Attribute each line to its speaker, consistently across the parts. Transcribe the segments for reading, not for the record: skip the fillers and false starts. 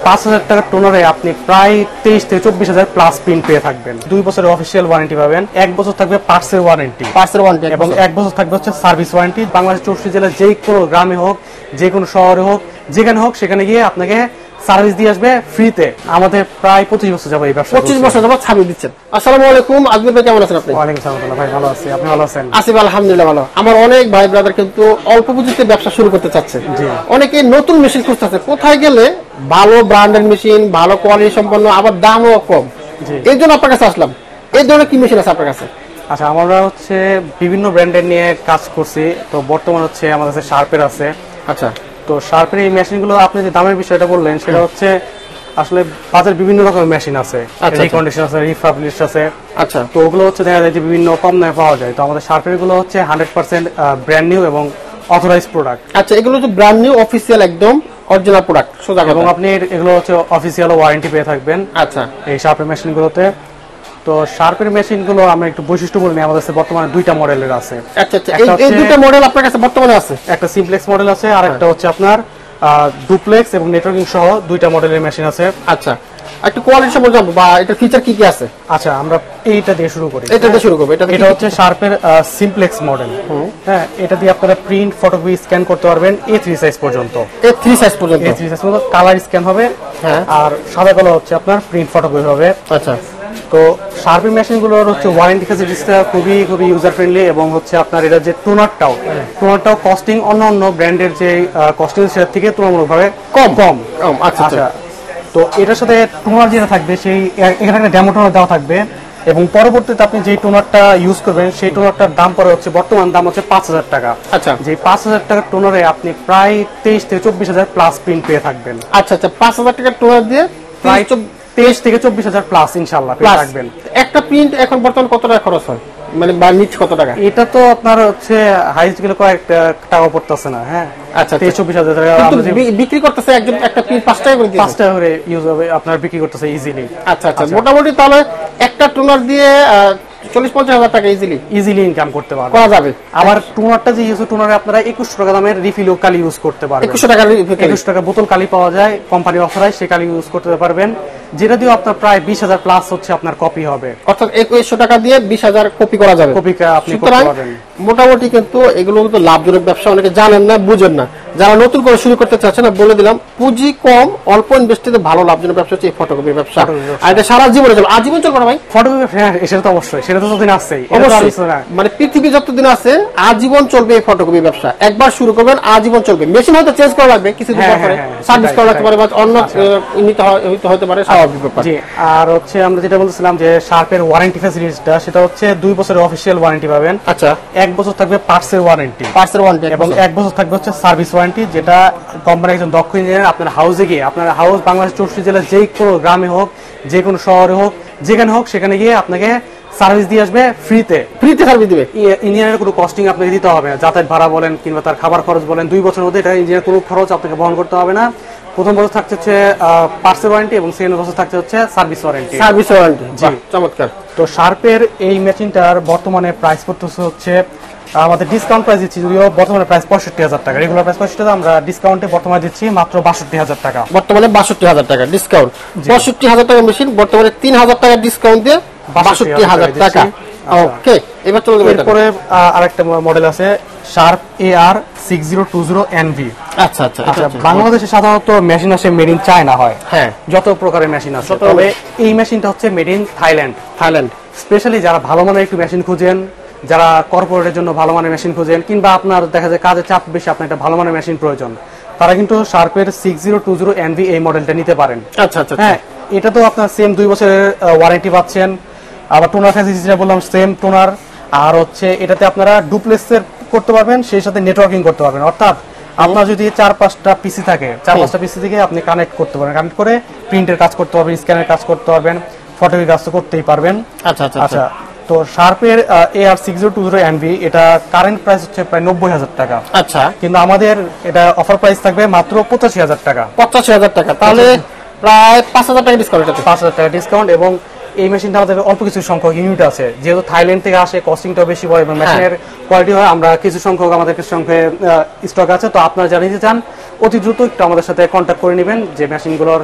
Speaker 1: 5000 টাকার টোনারে আপনি প্রায় 23 থেকে 24000 প্লাস প্রিন্ট পেয়ে থাকবেন। 2 বছরের অফিসিয়াল ওয়ারেন্টি পাবেন, 1 বছর থাকবে পার্টসের ওয়ারেন্টি এবং 1 বছর থাকবে হচ্ছে সার্ভিস ওয়ারেন্টি। বাংলাদেশ 64 জেলার যে কোনো গ্রামে হোক, যে কোনো শহরে হোক, যেখানে হোক সেখানে গিয়ে আপনাকে সার্ভিস দিয়ে আসবে ফ্রিতে। আমাদের প্রায় 25 বছর যাবে এই ব্যবসা,
Speaker 2: 25 বছর যাবত সার্ভিস দিচ্ছেন। আসসালামু আলাইকুম, আজমির ভাই কেমন আছেন আপনি?
Speaker 1: ওয়ালাইকুম আসসালাম ভাই, ভালো আছি, আপনি ভালো আছেন?
Speaker 2: আসিফ আলহামদুলিল্লাহ ভালো। আমার অনেক ভাই ব্রাদার কিন্তু অল্প পুঁজিতে ব্যবসা শুরু করতে চাচ্ছে, অনেকে নতুন মেশিন খুঁজতেছে, কোথায় গেলে ভালো ব্র্যান্ডের মেশিন, ভালো কোয়ালিটি সম্পন্ন, আবার দামও কম। এই জন্য আপনার কাছে আসলাম। এই ধরনের কি মেশিন আছে আপনার কাছে?
Speaker 1: আচ্ছা, আমরা হচ্ছে বিভিন্ন ব্র্যান্ডের নিয়ে কাজ করছি। তো বর্তমান হচ্ছে আমাদের কাছে শার্পের আছে।
Speaker 2: আচ্ছা,
Speaker 1: তো শার্পের এই মেশিনগুলো আপনি যে দামের বিষয়টা বললেন, সেটা হচ্ছে আসলে বাজারে বিভিন্ন রকমের মেশিন আছে, রিকন্ডিশন আছে, রিফাবলিশ আছে।
Speaker 2: আচ্ছা,
Speaker 1: তো ওগুলো হচ্ছে দেখা যায় যে বিভিন্ন কম দামে পাওয়া যায়। তো আমাদের শার্পের গুলো হচ্ছে 100% ব্র্যান্ড নিউ এবং অথরাইজ প্রোডাক্ট।
Speaker 2: আচ্ছা, এগুলো তো ব্র্যান্ড নিউ অফিসিয়াল একদম অরিজিনাল প্রোডাক্ট সোজা কথা,
Speaker 1: এবং আপনি এগুলো হচ্ছে অফিসিয়াল ওয়ারেন্টি পেয়ে থাকবেন।
Speaker 2: আচ্ছা,
Speaker 1: এই শার্পের মেশিনগুলোতে। তো শার্পের মেশিনগুলো আমরা একটু বৈশিষ্ট্য বলে নিই। আমাদের কাছে বর্তমানে দুইটা মডেলের আছে।
Speaker 2: আচ্ছা আচ্ছা, এই দুইটা মডেল আপনার কাছে বর্তমানে আছে?
Speaker 1: একটা সিমপ্লেক্স মডেল আছে, আর একটা হচ্ছে আপনার ডুপ্লেক্স এবং নেটওয়ার্কিং সহ দুইটা মডেলের মেশিন আছে।
Speaker 2: আচ্ছা, একটু কোয়ালিটি সম্পর্কে জানবো, বা এটা ফিচার কি কি আছে?
Speaker 1: আচ্ছা, আমরা এইটা দিয়ে শুরু করি।
Speaker 2: এটা দিয়ে শুরু করব।
Speaker 1: এটা হচ্ছে শার্পের সিমপ্লেক্স মডেল। হ্যাঁ, এটা দিয়ে আপনারা প্রিন্ট, ফটোকপি, স্ক্যান করতে পারবেন A3 সাইজ পর্যন্ত।
Speaker 2: A3 সাইজ পর্যন্ত?
Speaker 1: A3 সাইজ পর্যন্ত কালার স্ক্যান হবে।
Speaker 2: হ্যাঁ,
Speaker 1: আর সাদা কালো হচ্ছে আপনার প্রিন্ট, ফটোকপি হবে।
Speaker 2: আচ্ছা,
Speaker 1: তো শার্পের মেশিনগুলোর হচ্ছে ওয়ারেন্টি ফ্যাসিলিটিসটা খুবই ইউজার ফ্রেন্ডলি, এবং হচ্ছে আপনার এটা যে টোনারটাও কস্টিং অন্য ব্র্যান্ডের যে কস্টিং সেটার থেকে তুলনামূলকভাবে কম।
Speaker 2: আচ্ছা আচ্ছা।
Speaker 1: তো এটার সাথে টোনার যেটা থাকবে, সেই এখানে একটা ডেমো টোনার দেওয়া থাকবে, এবং পরবর্তীতে আপনি যে টোনারটা ইউজ করবেন সেই টোনারটার দাম পরে হচ্ছে বর্তমান দাম হচ্ছে 5000 টাকা।
Speaker 2: আচ্ছা,
Speaker 1: যে 5000 টাকার টোনারে আপনি প্রায় 23 থেকে 24000 প্লাস প্রিন্ট পেয়ে থাকবেন।
Speaker 2: আচ্ছা আচ্ছা, 5000 টাকার টোনার দিয়ে
Speaker 1: প্রায় 23 থেকে 24000 প্লাস ইনশাআল্লাহ পেয়ে থাকবেন।
Speaker 2: একটা প্রিন্ট এখন বর্তমানে কত টাকা খরচ হয়, মানে বা নিচ কত টাকা?
Speaker 1: এটা তো আপনার হচ্ছে হাইস্ট গেলে কয়েক টাকা পড়তেছে না। হ্যাঁ,
Speaker 2: আচ্ছা,
Speaker 1: 23-24 টাকা
Speaker 2: বিক্রি করতেছে একজন, একটা প্রিন্ট 5 টাকা করে দিয়ে,
Speaker 1: 5 টাকা করে ইউজ হবে, আপনার বিক্রি করতেছে ইজিলি।
Speaker 2: আচ্ছা আচ্ছা, মোটামুটি তাহলে একটা টোনার দিয়ে 40-50 হাজার টাকা ইজিলি
Speaker 1: ইনকাম করতে পারবেন,
Speaker 2: করা যাবে।
Speaker 1: আবার টোনারটা যে ইউজ, টোনারে আপনারা 21 টাকা দামের রিফিল কালি ইউজ করতে পারবেন। 21 টাকা বোতল কালি পাওয়া যায়, কোম্পানি অফারাইজ, সেই কালি ইউজ করতে পারবেন, যেটা দিয়ে আপনার প্রায় 20,000 প্লাস হচ্ছে আপনার কপি হবে।
Speaker 2: অর্থাৎ 2100 টাকা দিয়ে 20,000 কপি করা যাবে।
Speaker 1: কপি আপনি করতে পারবেন।
Speaker 2: মোটামুটি কিন্তু এগুলো কিন্তু লাভজনক ব্যবসা, অনেকে জানেন না, বুঝেন না। যারা নতুন করে শুরু করতে চাচ্ছেন, বলে দিলাম, পুঁজি কম, অল্প ইনভেস্টে ভালো লাভজনক ব্যবসা হচ্ছে এই ফটোকপি ব্যবসা। আর এটা সারা জীবনে চলবে, আজীবন চলবে না ভাই ফটোকপি ব্যবসা? হ্যাঁ, সেটা তো অবশ্যই, সেটা তো যতদিন আসছেই, মানে পৃথিবী যতদিন আছে আজীবন চলবে এই ফটোকপি ব্যবসা। একবার শুরু করবেন, আজীবন চলবে। মেশিন হয়তো চেঞ্জ করা লাগবে কিছুদিন পরে, সার্ভিস করা লাগতে পারে, বা অন্য হতে পারে, স্বাভাবিক ব্যাপার।
Speaker 1: জি, আর হচ্ছে আমরা যেটা বলছিলাম যে শার্পের ওয়ারেন্টি ফ্যাসিলিটিসটা, সেটা হচ্ছে 2 বছরের অফিসিয়াল ওয়ারেন্টি পাবেন।
Speaker 2: আচ্ছা,
Speaker 1: 1 বছর থাকবে পার্টসের ওয়ারেন্টি এবং 1 বছর থাকবে হচ্ছে সার্ভিস ওয়ারেন্টি, যেটা কোম্পানির একজন দক্ষ ইঞ্জিনিয়ার আপনার হাউসে গিয়ে, আপনার হাউস বাংলাদেশ 64 জেলার যে কোনো গ্রামে হোক, যে কোনো শহরে হোক, যেখানে হোক সেখানে গিয়ে আপনাকে সার্ভিস দিয়ে আসবে ফ্রিতে
Speaker 2: সার্ভিস দিবে।
Speaker 1: ইঞ্জিনিয়ারের কোনো কস্টিং আপনাকে দিতে হবে না, যাতায়াত ভাড়া বলেন কিংবা তার খাবার খরচ বলেন, 2 বছরের মধ্যে এটা ইঞ্জিনিয়ার কোনো খরচ আপনাকে বহন করতে হবে না। প্রথম বছর থাকছে হচ্ছে পার্টসের ওয়ারেন্টি, এবং সেকেন্ড বছর থাকছে হচ্ছে সার্ভিস ওয়ারেন্টি।
Speaker 2: জি, চমৎকার।
Speaker 1: তো শার্পের এই মেশিনটার বর্তমানে প্রাইস পড়তেছে হচ্ছে, আমাদের ডিসকাউন্ট প্রাইস দিচ্ছি, যদিও বর্তমানে প্রাইস 65,000 টাকা, রেগুলার প্রাইস 65,000, আমরা ডিসকাউন্টে বর্তমানে দিচ্ছি মাত্র 62,000 টাকা।
Speaker 2: বর্তমানে 62,000 টাকা ডিসকাউন্ট। 65,000 টাকা মেশিন, বর্তমানে 3,000 টাকা ডিসকাউন্ট দিয়ে 62,000 টাকা। ওকে, এবার চলে যাবে।
Speaker 1: এরপরে আরেকটা মডেল আছে, শার্প AR6020 NV।
Speaker 2: আচ্ছা আচ্ছা,
Speaker 1: বাংলাদেশে সাধারণত মেশিন আসে মেড ইন চায়না হয়,
Speaker 2: হ্যাঁ,
Speaker 1: যত প্রকারের মেশিন আছে, তবে এই মেশিনটা হচ্ছে মেড ইন থাইল্যান্ড। স্পেশালি যারা ভালো মানের একটু মেশিন খুঁজেন, যারা কর্পোরেটের জন্য ভালো মানের মেশিন খুঁজেন, কিংবা আপনার দেখা যায় কাজের চাপ বেশি, আপনার একটা ভালো মানের মেশিন প্রয়োজন, তারা কিন্তু শার্পের 6020 NV এই মডেলটা নিতে পারেন।
Speaker 2: আচ্ছা আচ্ছা,
Speaker 1: হ্যাঁ, এটা তো আপনার সেম 2 বছরের ওয়ারেন্টি পাচ্ছেন, আবার টোনার ফ্যাসিলিটি বললাম সেম টোনার, আর হচ্ছে এটাতে আপনারা ডুপ্লেক্সের করতে পারবেন, সেই সাথে নেটওয়ার্কিং করতে পারবেন। অর্থাৎ আপনার যদি 4-5টা পিসি থাকে, 4-5টা পিসি থেকে আপনি কানেক্ট করতে পারবেন, কানেক্ট করে প্রিন্টের কাজ করতে পারবেন, স্ক্যানের কাজ করতে পারবেন, ফটোকপির কাজ তো করতেই পারবেন।
Speaker 2: আচ্ছা আচ্ছা আচ্ছা।
Speaker 1: তো শার্পের AR6020 NV, এটা কারেন্ট প্রাইস হচ্ছে প্রায় 90,000 টাকা।
Speaker 2: আচ্ছা,
Speaker 1: কিন্তু আমাদের এটা অফার প্রাইস থাকবে মাত্র 85,000 টাকা।
Speaker 2: 85,000 টাকা, তাহলে প্রায় 5,000 টাকা ডিসকাউন্ট।
Speaker 1: 5,000 টাকা ডিসকাউন্ট, এবং এই মেশিনটা আমাদের অল্প কিছু সংখ্যক ইউনিট আছে, যেহেতু থাইল্যান্ড থেকে আসে, কস্টিংটাও বেশি পড়ে এবং মেশিনের কোয়ালিটি হয়, আমরা কিছু সংখ্যক, আমাদের কিছু সংখ্যক স্টক আছে। তো আপনারা জানিয়ে চান অতি দ্রুত একটু আমাদের সাথে কন্ট্যাক্ট করে নেবেন, যে মেশিনগুলোর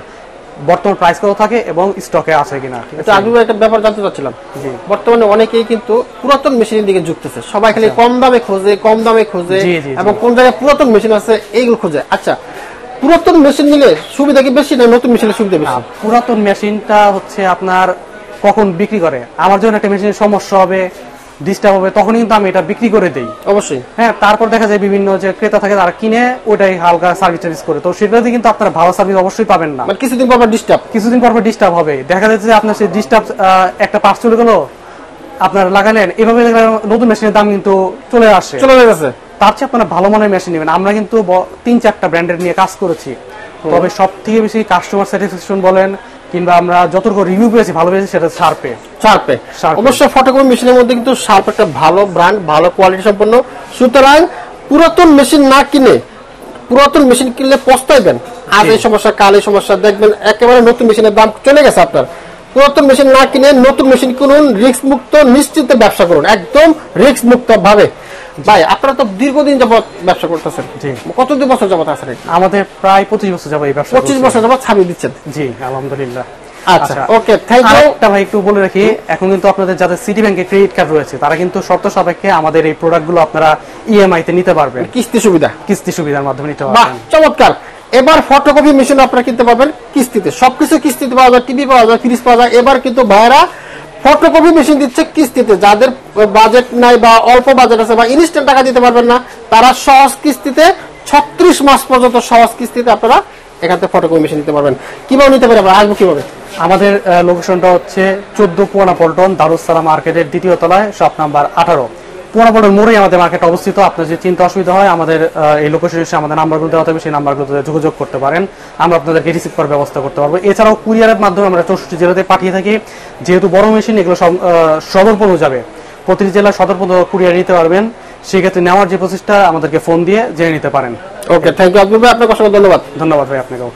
Speaker 1: বর্তমান প্রাইস কত থাকে এবং স্টকে আছে কিনা। ঠিক আছে,
Speaker 2: এটা আগে একটা ব্যাপার জানতে চাচ্ছিলাম,
Speaker 1: জি।
Speaker 2: বর্তমানে অনেকেই কিন্তু পুরাতন মেশিনের দিকে ঝুঁকতেছে, সবাই খালি কম দামে খোঁজে
Speaker 1: জি, জি, জি।
Speaker 2: এবং কোন জায়গায় পুরাতন মেশিন আছে এইগুলো খোঁজে। আচ্ছা, পুরাতন মেশিন নিলে সুবিধা কি বেশি না নতুন মেশিনের সুবিধা বেশি?
Speaker 1: পুরাতন মেশিনটা হচ্ছে আপনার কখন বিক্রি করে, আমার যখন একটা মেশিনের সমস্যা হবে, ডিস্টার্ব হবে, তখন কিন্তু আমি এটা বিক্রি করে দেই।
Speaker 2: অবশ্যই।
Speaker 1: হ্যাঁ, তারপর দেখা যায় বিভিন্ন যে ক্রেতা থাকে তারা কিনে ওইটাই হালকা সার্ভিস টার্ভিস করে, তো সেটাতে কিন্তু আপনারা ভালো সার্ভিস অবশ্যই পাবেন না।
Speaker 2: মানে কিছুদিন পর ডিস্টার্ব,
Speaker 1: কিছুদিন পর ডিস্টার্ব হবে, দেখা যাচ্ছে যে আপনার সেই ডিস্টার্ব একটা পার্ট চলে গেল, আপনার লাগালেন, এভাবে নতুন মেশিনের দাম কিন্তু চলে
Speaker 2: গেছে।
Speaker 1: তার চেয়ে আপনারা ভালো মানের মেশিন নেবেন। আমরা কিন্তু 3-4টা ব্র্যান্ডের নিয়ে কাজ করেছি, তবে সব থেকে বেশি কাস্টমার স্যাটিসফ্যাকশন বলেন কিংবা আমরা যতটুকু রিভিউ পেয়েছি ভালো পেয়েছি সেটা শার্পে।
Speaker 2: অবশ্য ফটোকপি মেশিনের মধ্যে কিন্তু শার্প একটা ভালো ব্র্যান্ড, ভালো কোয়ালিটি সম্পন্ন। সুতরাং পুরাতন মেশিন না কিনে পুরাতন মেশিন কিনলে পস্তাইবেন, আজ এই সমস্যা কাল এই সমস্যা, দেখবেন একেবারে নতুন মেশিনের দাম চলে গেছে আপনার। পুরাতন মেশিন না কিনে নতুন মেশিন কিনুন, রিস্ক মুক্ত নিশ্চিন্তে ব্যবসা করুন, একদম রিস্ক মুক্ত ভাবে। ভাই, আপনারা তো দীর্ঘদিন যাবত ব্যবসা করতেছেন, কতদিন বছর যাবত আছেন?
Speaker 1: আমাদের প্রায় 25 বছর যাবত এই ব্যবসা,
Speaker 2: 25 বছর যাবত ছাড়িয়ে দিচ্ছেন।
Speaker 1: জি, আলহামদুলিল্লাহ।
Speaker 2: আচ্ছা, ওকে, থ্যাংক ইউ।
Speaker 1: একটা ভাই একটু বলে রাখি, এখন কিন্তু আপনাদের যাদের সিটি ব্যাংকে ক্রেডিট কার্ড রয়েছে তারা কিন্তু শর্ত সাপেক্ষে আমাদের এই প্রোডাক্টগুলো আপনারা ইএমআই তে নিতে পারবেন,
Speaker 2: কিস্তি
Speaker 1: সুবিধার মাধ্যমে নিতে
Speaker 2: বাহ,
Speaker 1: পারবেন।
Speaker 2: চমৎকার। এবার ফটোকপি মেশিন আপনারা কিনতে পারবেন কিস্তিতে, সবকিছু কিস্তিতে পাওয়া যায়, টিভি পাওয়া যায়, ফ্রিজ পাওয়া যায়। এবার কিন্তু ভাইরা ফটোকপি মেশিন দিচ্ছে কিস্তিতে। যাদের বাজেট নাই বা অল্প বাজেট আছে বা ইনস্ট্যান্ট টাকা দিতে পারবেন না, তারা সহজ কিস্তিতে 36 মাস পর্যন্ত সহজ কিস্তিতে আপনারা এখান থেকে ফটোকপি মেশিন নিতে পারবেন। কিভাবে নিতে পারবেন, আসবো কিভাবে?
Speaker 1: আমাদের লোকেশনটা হচ্ছে 14 পুরানা পল্টন, দারুসালাম মার্কেটের 2য় তলায়, শপ নাম্বার 18। পুরানা পল্টন মোড়ে আমাদের মার্কেট অবস্থিত। আপনার যে চিন্তা অসুবিধা হয়, আমাদের এই লোকেশনে এসে আমাদের নাম্বারগুলো দেওয়া থাকবে, সেই নাম্বারগুলোতে যোগাযোগ করতে পারেন, আমরা আপনাদেরকে রিসিভ করার ব্যবস্থা করতে পারবো। এছাড়াও কুরিয়ারের মাধ্যমে আমরা 64 জেলাতে পাঠিয়ে থাকি। যেহেতু বড় মেশিন, এগুলো সব সদর পর্যন্ত যাবে, প্রতিটি জেলার সদর পর্যন্ত কুরিয়ার নিতে পারবেন। সেক্ষেত্রে নেওয়ার যে প্রসেসটা আমাদেরকে ফোন দিয়ে জেনে নিতে পারেন।
Speaker 2: ওকে, থ্যাংক ইউ আব্দুল ভাই, আপনাকে অসংখ্য ধন্যবাদ।
Speaker 1: ধন্যবাদ ভাই আপনাকেও।